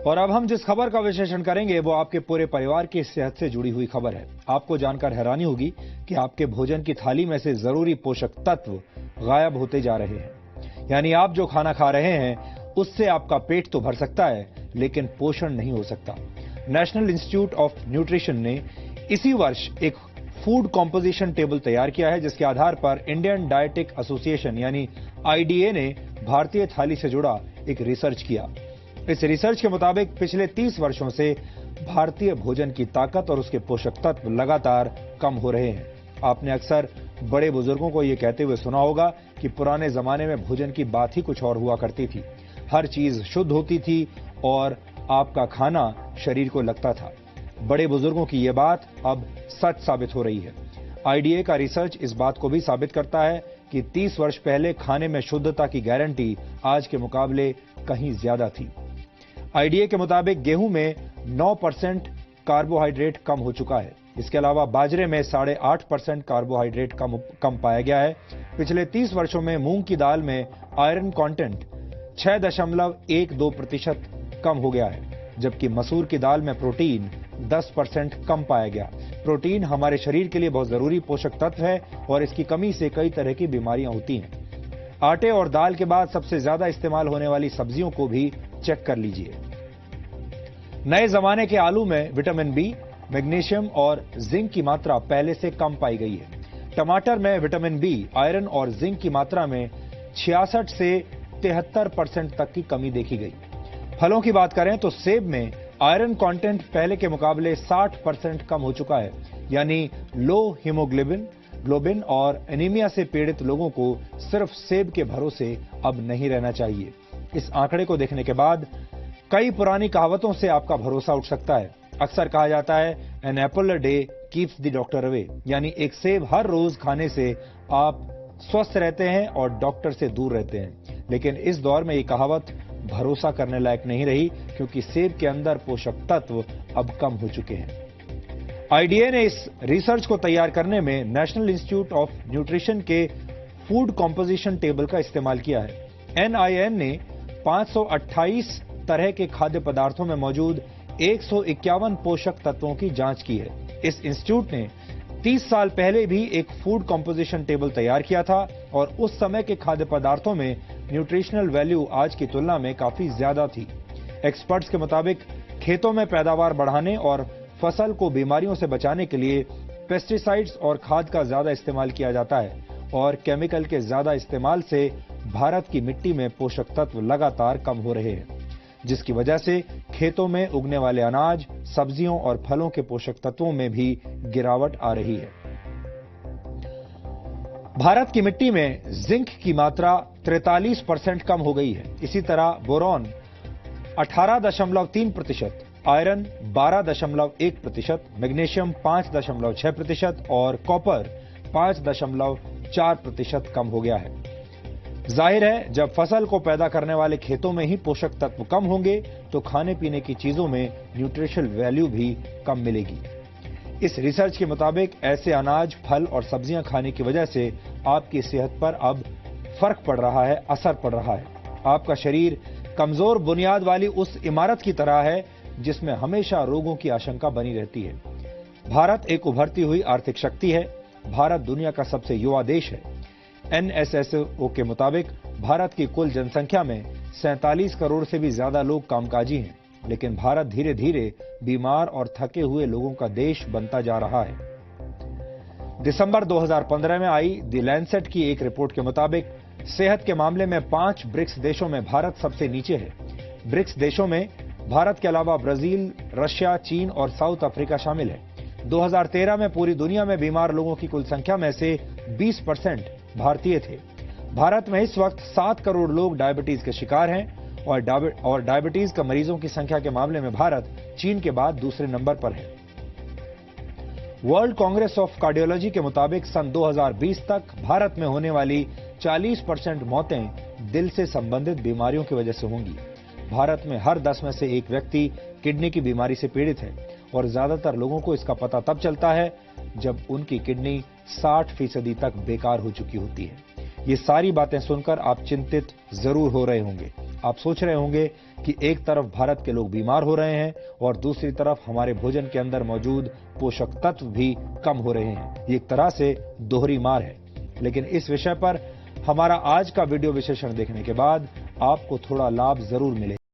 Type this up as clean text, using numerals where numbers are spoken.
और अब हम जिस खबर का विश्लेषण करेंगे वो आपके पूरे परिवार की सेहत से जुड़ी हुई खबर है। आपको जानकर हैरानी होगी कि आपके भोजन की थाली में से जरूरी पोषक तत्व गायब होते जा रहे हैं। यानी आप जो खाना खा रहे हैं उससे आपका पेट तो भर सकता है, लेकिन पोषण नहीं हो सकता। नेशनल इंस्टीट्यूट ऑफ न्यूट्रिशन ने इसी वर्ष एक फूड कॉम्पोजिशन टेबल तैयार किया है, जिसके आधार पर इंडियन डायटिक एसोसिएशन यानी आईडीए ने भारतीय थाली से जुड़ा एक रिसर्च किया। इस रिसर्च के मुताबिक पिछले 30 वर्षों से भारतीय भोजन की ताकत और उसके पोषक तत्व लगातार कम हो रहे हैं। आपने अक्सर बड़े बुजुर्गों को यह कहते हुए सुना होगा कि पुराने जमाने में भोजन की बात ही कुछ और हुआ करती थी। हर चीज शुद्ध होती थी और आपका खाना शरीर को लगता था। बड़े बुजुर्गों की यह बात अब सच साबित हो रही है। आईडीए का रिसर्च इस बात को भी साबित करता है कि 30 वर्ष पहले खाने में शुद्धता की गारंटी आज के मुकाबले कहीं ज्यादा थी। आईडीए के मुताबिक गेहूं में 9% कार्बोहाइड्रेट कम हो चुका है। इसके अलावा बाजरे में 8.5% कार्बोहाइड्रेट कम पाया गया है। पिछले 30 वर्षों में मूंग की दाल में आयरन कंटेंट 6.12% कम हो गया है, जबकि मसूर की दाल में प्रोटीन 10% कम पाया गया। प्रोटीन हमारे शरीर के लिए बहुत जरूरी पोषक तत्व है और इसकी कमी से कई तरह की बीमारियां होती हैं। आटे और दाल के बाद सबसे ज्यादा इस्तेमाल होने वाली सब्जियों को भी चेक कर लीजिए। नए जमाने के आलू में विटामिन बी, मैग्नीशियम और जिंक की मात्रा पहले से कम पाई गई है। टमाटर में विटामिन बी, आयरन और जिंक की मात्रा में 66 से 73% तक की कमी देखी गई। फलों की बात करें तो सेब में आयरन कंटेंट पहले के मुकाबले 60% कम हो चुका है। यानी लो हीमोग्लोबिन और एनीमिया से पीड़ित लोगों को सिर्फ सेब के भरोसे अब नहीं रहना चाहिए। इस आंकड़े को देखने के बाद कई पुरानी कहावतों से आपका भरोसा उठ सकता है। अक्सर कहा जाता है an apple a day keeps the doctor away, यानी एक सेब हर रोज खाने से आप स्वस्थ रहते हैं और डॉक्टर से दूर रहते हैं। लेकिन इस दौर में ये कहावत भरोसा करने लायक नहीं रही, क्योंकि सेब के अंदर पोषक तत्व अब कम हो चुके हैं। आईडीए ने इस रिसर्च को तैयार करने में नेशनल इंस्टीट्यूट ऑफ न्यूट्रिशन के फूड कॉम्पोजिशन टेबल का इस्तेमाल किया है। एनआईएन ने 528 तरह के खाद्य पदार्थों में मौजूद 151 पोषक तत्वों की जांच की है। इस इंस्टीट्यूट ने 30 साल पहले भी एक फूड कॉम्पोजिशन टेबल तैयार किया था और उस समय के खाद्य पदार्थों में न्यूट्रिशनल वैल्यू आज की तुलना में काफी ज्यादा थी। एक्सपर्ट्स के मुताबिक खेतों में पैदावार बढ़ाने और फसल को बीमारियों से बचाने के लिए पेस्टिसाइड्स और खाद का ज्यादा इस्तेमाल किया जाता है और केमिकल के ज्यादा इस्तेमाल से भारत की मिट्टी में पोषक तत्व लगातार कम हो रहे हैं, जिसकी वजह से खेतों में उगने वाले अनाज, सब्जियों और फलों के पोषक तत्वों में भी गिरावट आ रही है। भारत की मिट्टी में जिंक की मात्रा 43% कम हो गई है। इसी तरह बोरॉन 18.3%, आयरन 12.1%, मैग्नीशियम 5.6% और कॉपर 5.4% कम हो गया है। जाहिर है, जब फसल को पैदा करने वाले खेतों में ही पोषक तत्व कम होंगे तो खाने पीने की चीजों में न्यूट्रिशनल वैल्यू भी कम मिलेगी। इस रिसर्च के मुताबिक ऐसे अनाज, फल और सब्जियां खाने की वजह से आपकी सेहत पर अब फर्क पड़ रहा है, असर पड़ रहा है। आपका शरीर कमजोर बुनियाद वाली उस इमारत की तरह है जिसमें हमेशा रोगों की आशंका बनी रहती है। भारत एक उभरती हुई आर्थिक शक्ति है। भारत दुनिया का सबसे युवा देश है। एनएसएसओ के मुताबिक भारत की कुल जनसंख्या में 47 करोड़ से भी ज्यादा लोग कामकाजी हैं, लेकिन भारत धीरे धीरे बीमार और थके हुए लोगों का देश बनता जा रहा है। दिसंबर 2015 में आई द लैंसेट की एक रिपोर्ट के मुताबिक सेहत के मामले में 5 ब्रिक्स देशों में भारत सबसे नीचे है। ब्रिक्स देशों में भारत के अलावा ब्राजील, रशिया, चीन और साउथ अफ्रीका शामिल है। 2013 में पूरी दुनिया में बीमार लोगों की कुल संख्या में से 20% भारतीय थे। भारत में इस वक्त 7 करोड़ लोग डायबिटीज के शिकार हैं और डायबिटीज का मरीजों की संख्या के मामले में भारत चीन के बाद दूसरे नंबर पर है। वर्ल्ड कांग्रेस ऑफ कार्डियोलॉजी के मुताबिक सन 2020 तक भारत में होने वाली 40% मौतें दिल से संबंधित बीमारियों की वजह से होंगी। भारत में हर 10 में से एक व्यक्ति किडनी की बीमारी से पीड़ित है और ज्यादातर लोगों को इसका पता तब चलता है जब उनकी किडनी 60% तक बेकार हो चुकी होती है। ये सारी बातें सुनकर आप चिंतित जरूर हो रहे होंगे। आप सोच रहे होंगे कि एक तरफ भारत के लोग बीमार हो रहे हैं और दूसरी तरफ हमारे भोजन के अंदर मौजूद पोषक तत्व भी कम हो रहे हैं। ये एक तरह से दोहरी मार है। लेकिन इस विषय पर हमारा आज का वीडियो विश्लेषण देखने के बाद आपको थोड़ा लाभ जरूर मिलेगा।